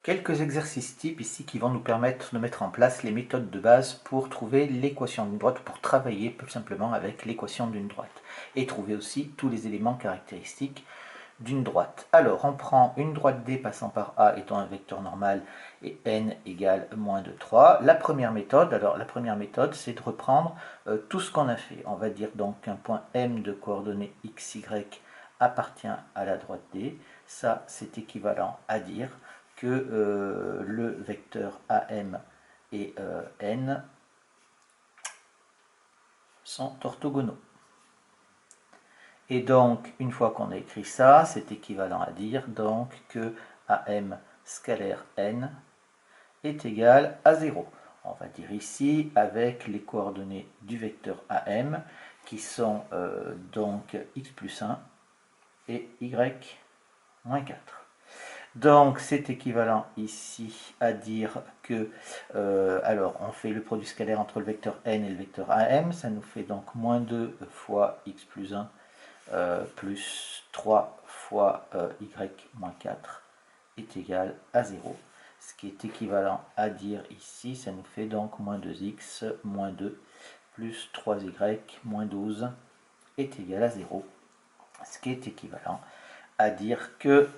Quelques exercices types ici qui vont nous permettre de mettre en place les méthodes de base pour trouver l'équation d'une droite, pour travailler plus simplement avec l'équation d'une droite et trouver aussi tous les éléments caractéristiques d'une droite. Alors on prend une droite D passant par A étant un vecteur normal et n égale moins de 3. La première méthode, c'est de reprendre tout ce qu'on a fait. On va dire donc qu'un point M de coordonnées x, y appartient à la droite D. Ça c'est équivalent à dire que le vecteur AM et N sont orthogonaux. Et donc, une fois qu'on a écrit ça, c'est équivalent à dire donc que AM scalaire N est égal à 0. On va dire ici avec les coordonnées du vecteur AM qui sont donc x plus 1 et y moins 4. Donc c'est équivalent ici à dire que, alors on fait le produit scalaire entre le vecteur n et le vecteur am, ça nous fait donc moins 2 fois x plus 1 plus 3 fois y moins 4 est égal à 0. Ce qui est équivalent à dire ici, ça nous fait donc moins 2x moins 2 plus 3y moins 12 est égal à 0. Ce qui est équivalent à dire que,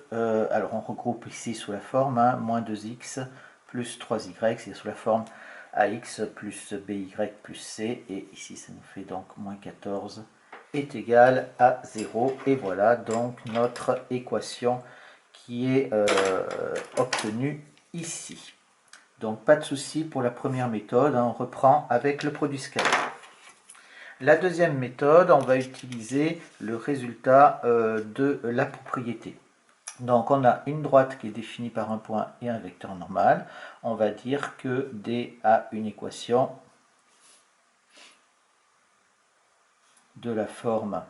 alors on regroupe ici sous la forme moins 2x plus 3y, c'est sous la forme ax plus by plus c, et ici ça nous fait donc moins 14 est égal à 0, et voilà donc notre équation qui est obtenue ici. Donc pas de souci pour la première méthode, on reprend avec le produit scalaire. La deuxième méthode, on va utiliser le résultat de la propriété. Donc on a une droite qui est définie par un point et un vecteur normal. On va dire que D a une équation de la forme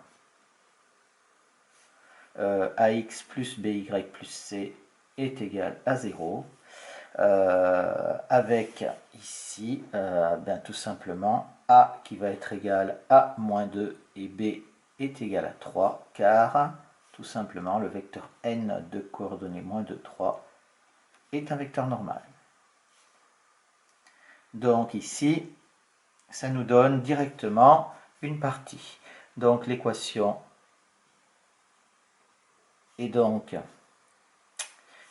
ax plus by plus c est égal à 0. Avec ici tout simplement a qui va être égal à moins 2 et b est égal à 3, car tout simplement le vecteur n de coordonnées moins 2, 3 est un vecteur normal. Donc ici, ça nous donne directement une partie. Donc l'équation est donc,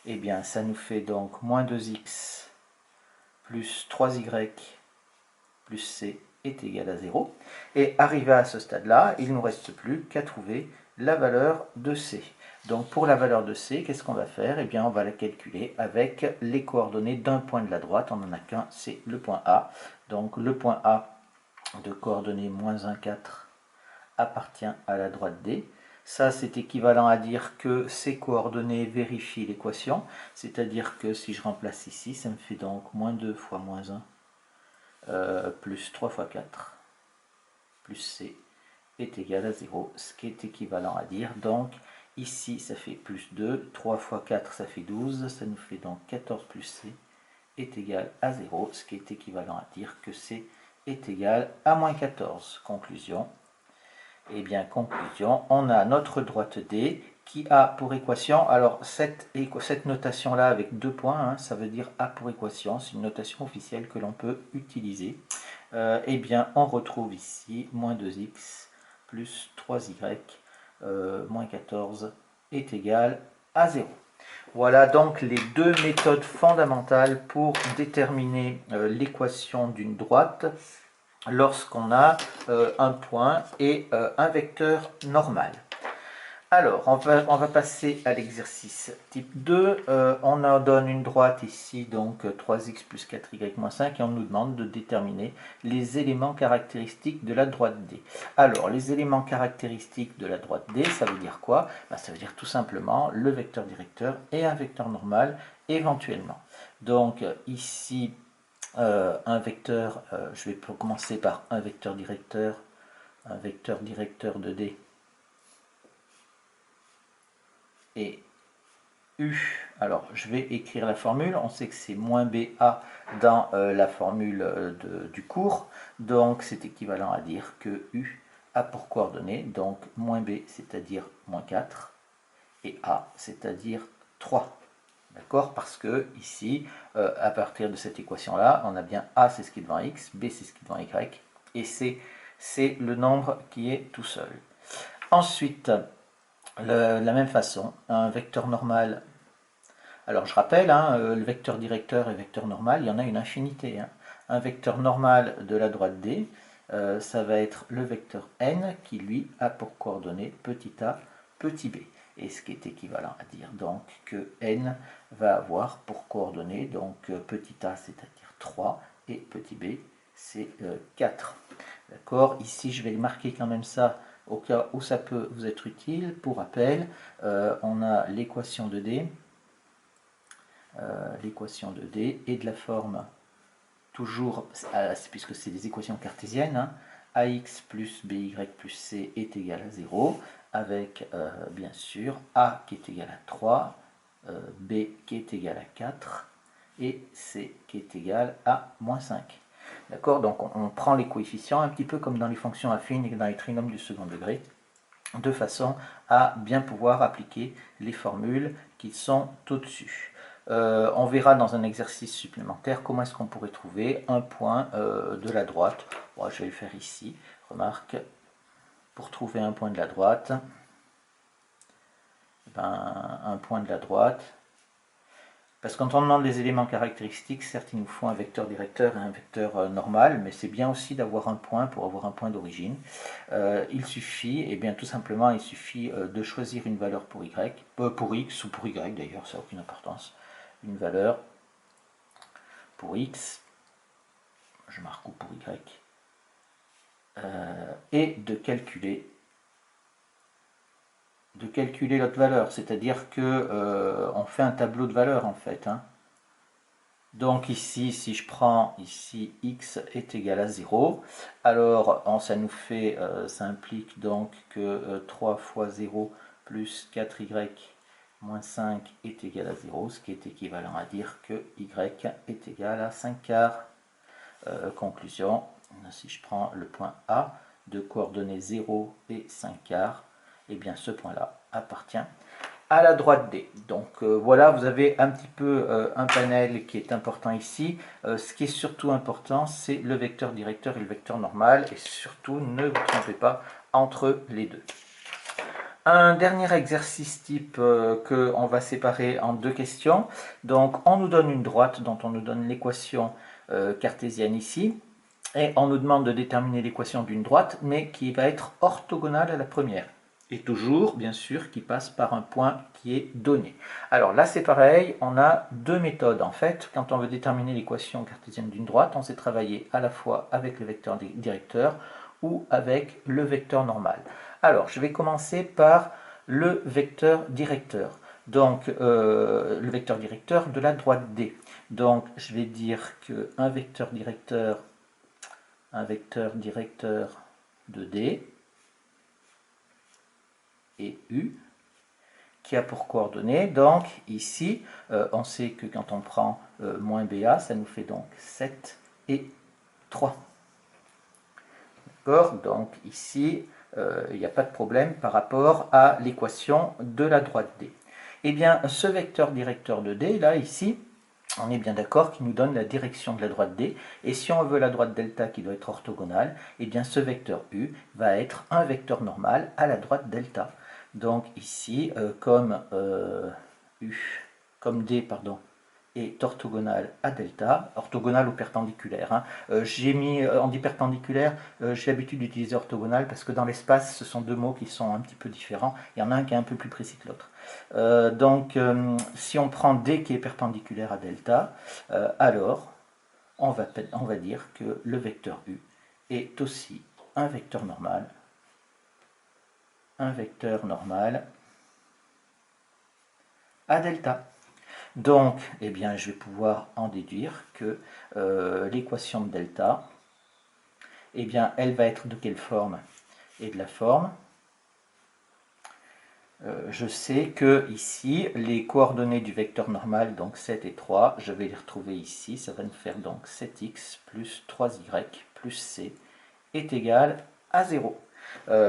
eh bien ça nous fait donc moins 2x plus 3y plus c est égal à 0. Et arrivé à ce stade-là, il ne nous reste plus qu'à trouver la valeur de c. Donc pour la valeur de c, qu'est-ce qu'on va faire? Eh bien on va la calculer avec les coordonnées d'un point de la droite. On n'en a qu'un, c'est le point A. Donc le point A de coordonnées moins 1, 4 appartient à la droite D. Ça, c'est équivalent à dire que ces coordonnées vérifient l'équation. C'est-à-dire que si je remplace ici, ça me fait donc moins 2 fois moins 1 plus 3 fois 4 plus c est égal à 0, ce qui est équivalent à dire donc ici ça fait plus 2, 3 fois 4 ça fait 12, ça nous fait donc 14 plus c est égal à 0, ce qui est équivalent à dire que c est égal à moins 14. Conclusion. Eh bien, conclusion, on a notre droite D qui a pour équation, alors cette notation-là avec 2 points, ça veut dire A pour équation, c'est une notation officielle que l'on peut utiliser. Eh bien, on retrouve ici moins 2x plus 3y moins 14 est égal à 0. Voilà donc les deux méthodes fondamentales pour déterminer l'équation d'une droite lorsqu'on a un point et un vecteur normal. Alors, on va passer à l'exercice type 2. On en donne une droite ici, donc 3x plus 4y moins 5, et on nous demande de déterminer les éléments caractéristiques de la droite D. Alors, les éléments caractéristiques de la droite D, ça veut dire quoi? Ça veut dire tout simplement le vecteur directeur et un vecteur normal éventuellement. Donc, ici, un vecteur, je vais commencer par un vecteur directeur de D et U. Alors je vais écrire la formule, on sait que c'est moins BA dans la formule du cours, donc c'est équivalent à dire que U a pour coordonnées, donc moins B c'est-à-dire moins 4, et A c'est-à-dire 3. D'accord? Parce que ici, à partir de cette équation-là, on a bien A, c'est ce qui est devant X, B, c'est ce qui est devant Y, et C, c'est le nombre qui est tout seul. Ensuite, la même façon, un vecteur normal. Alors je rappelle, hein, le vecteur directeur et le vecteur normal, il y en a une infinité. Hein. Un vecteur normal de la droite D, ça va être le vecteur n qui lui a pour coordonnées petit a, petit b. Et ce qui est équivalent à dire donc que n va avoir pour coordonnées donc petit a c'est-à-dire 3 et petit b c'est 4. D'accord? Ici je vais marquer quand même ça au cas où ça peut vous être utile. Pour rappel, on a l'équation de D. L'équation de D est de la forme toujours, puisque c'est des équations cartésiennes, hein, ax plus by plus c est égal à 0, avec bien sûr a qui est égal à 3, b qui est égal à 4, et c qui est égal à moins 5. D'accord? Donc on prend les coefficients un petit peu comme dans les fonctions affines et dans les trinômes du second degré, de façon à bien pouvoir appliquer les formules qui sont au-dessus. On verra dans un exercice supplémentaire comment est-ce qu'on pourrait trouver un point de la droite. Bon, je vais le faire ici. Remarque, pour trouver un point de la droite, un point de la droite, parce que quand on demande les éléments caractéristiques, certes il nous faut un vecteur directeur et un vecteur normal, mais c'est bien aussi d'avoir un point pour avoir un point d'origine. Il suffit, et bien tout simplement, il suffit de choisir une valeur pour y, pour x ou pour y d'ailleurs, ça n'a aucune importance. Une valeur pour x, je marque ou pour y, et de calculer l'autre valeur, c'est-à-dire que on fait un tableau de valeurs en fait. Hein. Donc ici, si je prends ici x est égal à 0, alors ça nous fait, ça implique donc que 3 fois 0 plus 4y moins 5 est égal à 0, ce qui est équivalent à dire que y est égal à 5 quarts. Conclusion, si je prends le point A de coordonnées 0 et 5 quarts, et bien ce point-là appartient à la droite D. Donc voilà, vous avez un petit peu un panel qui est important ici. Ce qui est surtout important, c'est le vecteur directeur et le vecteur normal, et surtout ne vous trompez pas entre les deux. Un dernier exercice type qu'on va séparer en deux questions. Donc on nous donne une droite dont on nous donne l'équation cartésienne ici, et on nous demande de déterminer l'équation d'une droite, mais qui va être orthogonale à la première. Et toujours, bien sûr, qui passe par un point qui est donné. Alors là, c'est pareil, on a deux méthodes. En fait, quand on veut déterminer l'équation cartésienne d'une droite, on sait travailler à la fois avec le vecteur directeur ou avec le vecteur normal. Alors, je vais commencer par le vecteur directeur. Donc, le vecteur directeur de la droite D. Donc, je vais dire qu'un vecteur directeur de D et U qui a pour coordonnées, donc ici, on sait que quand on prend moins BA, ça nous fait donc 7 et 3. D'accord? Donc ici, il n'y a pas de problème par rapport à l'équation de la droite D. Eh bien, ce vecteur directeur de D, là, ici, on est bien d'accord qu'il nous donne la direction de la droite D, et si on veut la droite delta qui doit être orthogonale, eh bien ce vecteur U va être un vecteur normal à la droite delta. Donc ici, comme D, pardon, est orthogonale à delta, orthogonale ou perpendiculaire. Hein. J'ai mis, on dit perpendiculaire, j'ai l'habitude d'utiliser orthogonale parce que dans l'espace, ce sont deux mots qui sont un petit peu différents. Il y en a un qui est un peu plus précis que l'autre. Donc, si on prend D qui est perpendiculaire à delta, alors on va dire que le vecteur U est aussi un vecteur normal. Un vecteur normal à delta. Donc, eh bien, je vais pouvoir en déduire que l'équation de delta, eh bien, elle va être de quelle forme? Et de la forme, je sais que ici, les coordonnées du vecteur normal, donc 7 et 3, je vais les retrouver ici. Ça va nous faire donc 7x plus 3y plus c est égal à 0.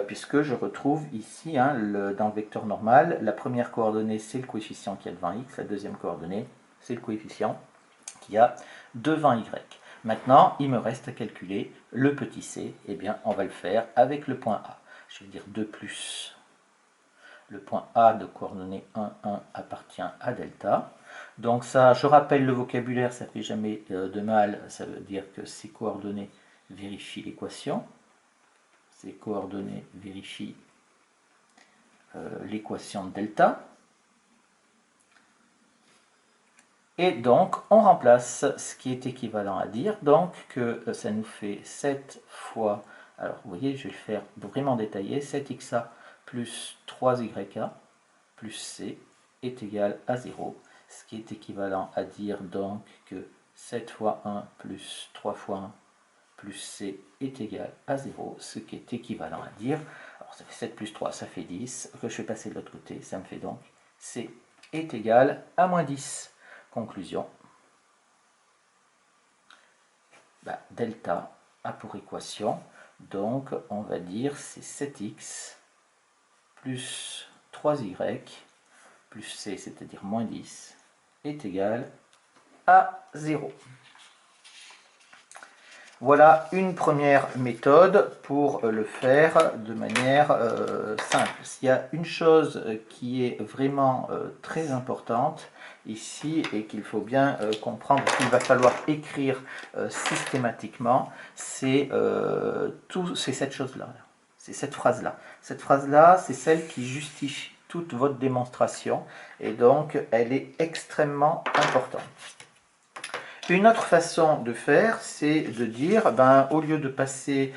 puisque je retrouve ici, hein, dans le vecteur normal, la première coordonnée c'est le coefficient qui a devant x, la deuxième coordonnée c'est le coefficient qui a devant y. Maintenant, il me reste à calculer le petit c, et bien on va le faire avec le point A. Je vais dire 2 plus le point A de coordonnées 1, 1 appartient à delta. Donc ça, je rappelle le vocabulaire, ça ne fait jamais de mal, ça veut dire que ces coordonnées vérifient l'équation. Ces coordonnées vérifient l'équation de delta. Et donc, on remplace ce qui est équivalent à dire, donc que ça nous fait 7 fois, alors vous voyez, je vais le faire vraiment détaillé, 7xa plus 3ya plus c est égal à 0, ce qui est équivalent à dire donc que 7 fois 1 plus 3 fois 1 plus c est égal à 0, ce qui est équivalent à dire, alors ça fait 7 plus 3, ça fait 10, que je vais passer de l'autre côté, ça me fait donc c est égal à moins 10. Conclusion, delta a pour équation, donc on va dire c'est 7x plus 3y plus c, c'est-à-dire moins 10, est égal à 0. Voilà une première méthode pour le faire de manière simple. S'il y a une chose qui est vraiment très importante ici et qu'il faut bien comprendre, qu'il va falloir écrire systématiquement, c'est cette chose-là, c'est cette phrase-là. Cette phrase-là, c'est celle qui justifie toute votre démonstration et donc elle est extrêmement importante. Une autre façon de faire, c'est de dire, au lieu de passer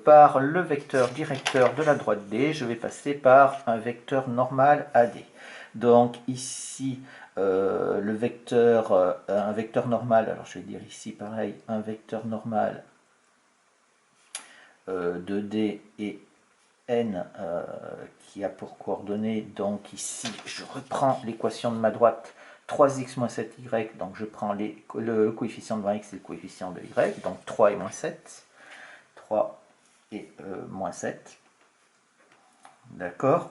par le vecteur directeur de la droite D, je vais passer par un vecteur normal AD. Donc ici, un vecteur normal, alors je vais dire ici pareil, un vecteur normal de D et N qui a pour coordonnées, donc ici, je reprends l'équation de ma droite, 3x moins 7y, donc je prends le coefficient de 20x et le coefficient de y, donc 3 et moins 7. 3 et moins 7. D'accord.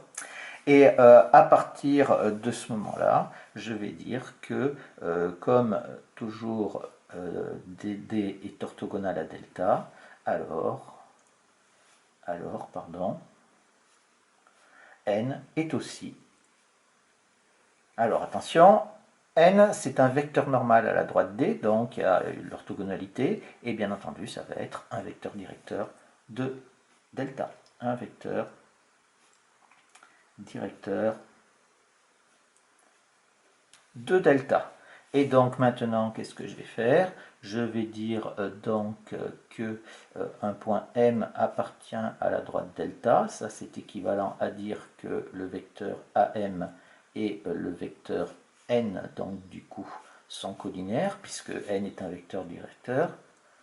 Et à partir de ce moment-là, je vais dire que, comme toujours, DD est orthogonal à delta, N est aussi. Alors attention, N, c'est un vecteur normal à la droite D, donc il y a l'orthogonalité, et bien entendu, ça va être un vecteur directeur de delta. Un vecteur directeur de delta. Et donc maintenant, qu'est-ce que je vais faire? Je vais dire donc que un point M appartient à la droite delta. Ça, c'est équivalent à dire que le vecteur AM et le vecteur N, donc du coup, sont collinaires, puisque N est un vecteur directeur,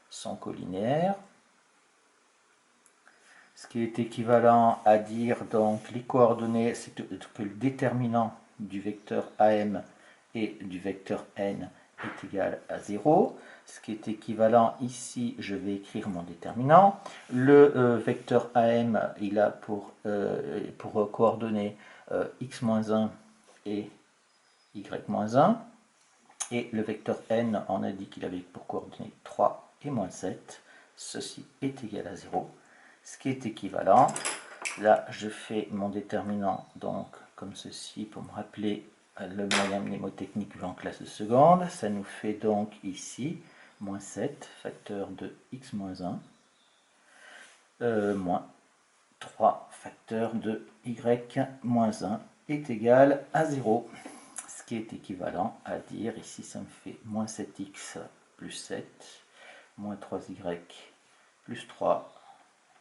sont collinaires. Ce qui est équivalent à dire donc les coordonnées, c'est que le déterminant du vecteur AM et du vecteur N est égal à 0. Ce qui est équivalent ici, je vais écrire mon déterminant. Le vecteur AM, il a pour coordonnées x-1 et y-1. Et le vecteur N, on a dit qu'il avait pour coordonnées 3 et moins 7. Ceci est égal à 0. Ce qui est équivalent, là je fais mon déterminant donc comme ceci pour me rappeler le moyen mnémotechnique vu en classe de seconde. Ça nous fait donc ici moins 7 facteur de x moins 1 moins 3 facteur de y moins 1 est égal à 0. Ce qui est équivalent à dire, ici ça me fait moins 7x plus 7 moins 3y plus 3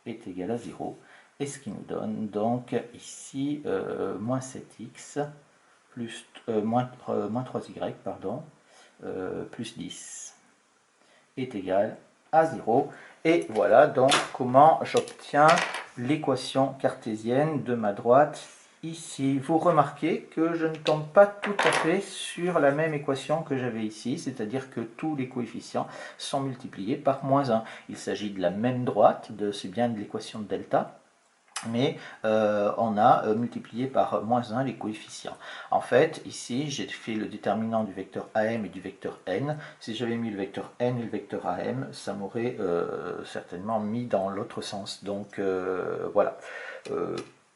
est égal à 0, et ce qui nous donne donc ici moins 7x plus, moins 3y pardon, plus 10 est égal à 0. Et voilà donc comment j'obtiens l'équation cartésienne de ma droite ici. Vous remarquez que je ne tombe pas tout à fait sur la même équation que j'avais ici, c'est-à-dire que tous les coefficients sont multipliés par moins 1. Il s'agit de la même droite, c'est bien de l'équation de delta, mais on a multiplié par moins 1 les coefficients. En fait, ici, j'ai fait le déterminant du vecteur AM et du vecteur N. Si j'avais mis le vecteur N et le vecteur AM, ça m'aurait certainement mis dans l'autre sens. Donc voilà.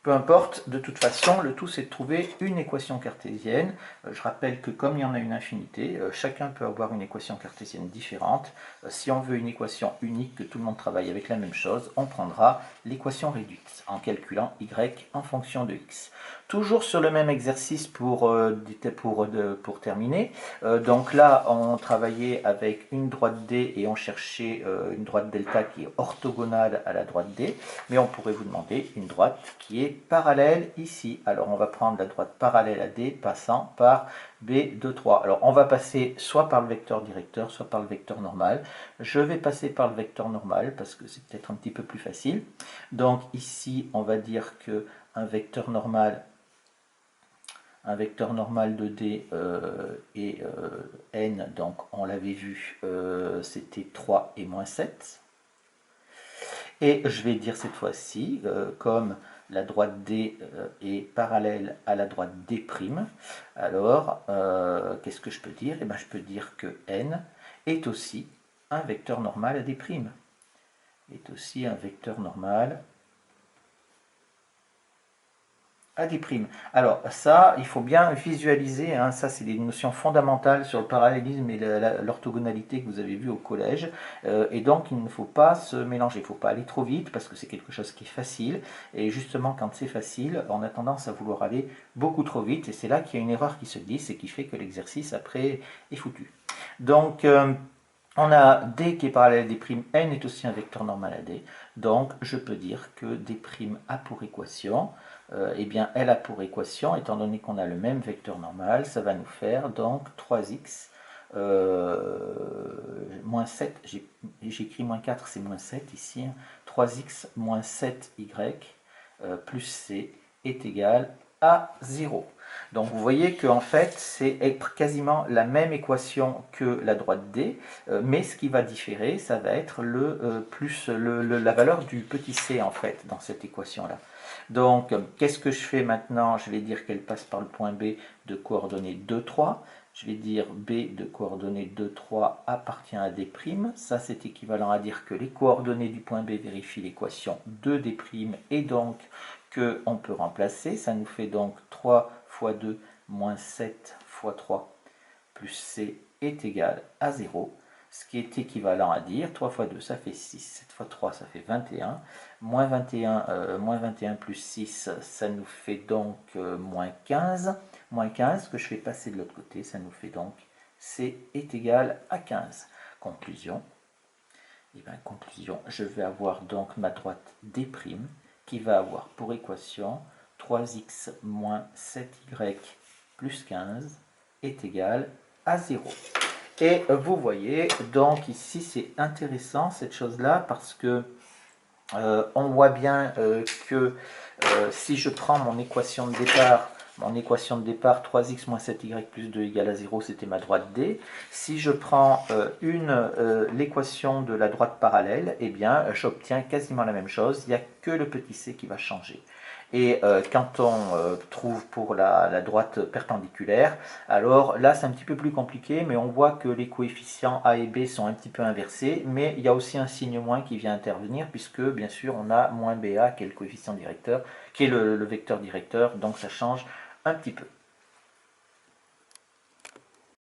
Peu importe, de toute façon, le tout c'est de trouver une équation cartésienne. Je rappelle que comme il y en a une infinité, chacun peut avoir une équation cartésienne différente. Si on veut une équation unique, que tout le monde travaille avec la même chose, on prendra l'équation réduite en calculant y en fonction de x. Toujours sur le même exercice pour terminer. Donc là, on travaillait avec une droite D et on cherchait une droite delta qui est orthogonale à la droite D, mais on pourrait vous demander une droite qui est parallèle ici. Alors on va prendre la droite parallèle à D passant par B de 3. Alors on va passer soit par le vecteur directeur, soit par le vecteur normal. Je vais passer par le vecteur normal parce que c'est peut-être un petit peu plus facile. Donc ici, on va dire que un vecteur normal de D et N, donc on l'avait vu, c'était 3 et moins 7. Et je vais dire cette fois-ci, comme la droite D est parallèle à la droite D', alors qu'est-ce que je peux dire? Eh bien, je peux dire que N est aussi un vecteur normal à D'. Est aussi un vecteur normal à D'. Alors ça, il faut bien visualiser, hein, ça c'est des notions fondamentales sur le parallélisme et l'orthogonalité que vous avez vu au collège, et donc il ne faut pas se mélanger, il ne faut pas aller trop vite parce que c'est quelque chose qui est facile, et justement quand c'est facile, on a tendance à vouloir aller beaucoup trop vite, et c'est là qu'il y a une erreur qui se glisse et qui fait que l'exercice après est foutu. Donc on a D qui est parallèle à D', N est aussi un vecteur normal à D, donc je peux dire que D' a pour équation, eh bien elle a pour équation, étant donné qu'on a le même vecteur normal, ça va nous faire donc 3x moins 7, j'ai écrit moins 4, c'est moins 7 ici, 3x moins 7y plus c est égal à 0. Donc vous voyez qu'en fait c'est être quasiment la même équation que la droite D, mais ce qui va différer, ça va être la valeur du petit c en fait dans cette équation là. Donc qu'est-ce que je fais maintenant? Je vais dire qu'elle passe par le point B de coordonnées 2, 3. Je vais dire B de coordonnées 2, 3 appartient à D'. Ça c'est équivalent à dire que les coordonnées du point B vérifient l'équation de D' et donc qu'on peut remplacer. Ça nous fait donc 3 fois 2 moins 7 fois 3 plus C est égal à 0. Ce qui est équivalent à dire 3 fois 2 ça fait 6, 7 fois 3 ça fait 21, moins 21 plus 6 ça nous fait donc moins 15, que je fais passer de l'autre côté, ça nous fait donc C est égal à 15. Conclusion, et bien conclusion, je vais avoir donc ma droite D' qui va avoir pour équation 3x moins 7y plus 15 est égal à 0. Et vous voyez, donc ici c'est intéressant cette chose-là parce que on voit bien que si je prends mon équation de départ, 3x moins 7y plus 2 égale à 0, c'était ma droite D. Si je prends l'équation de la droite parallèle, eh bien j'obtiens quasiment la même chose, il n'y a que le petit c qui va changer. Et quand on trouve pour la droite perpendiculaire, alors là c'est un petit peu plus compliqué, mais on voit que les coefficients A et B sont un petit peu inversés, mais il y a aussi un signe moins qui vient intervenir, puisque bien sûr on a moins BA qui est le coefficient directeur, qui est le vecteur directeur, donc ça change un petit peu.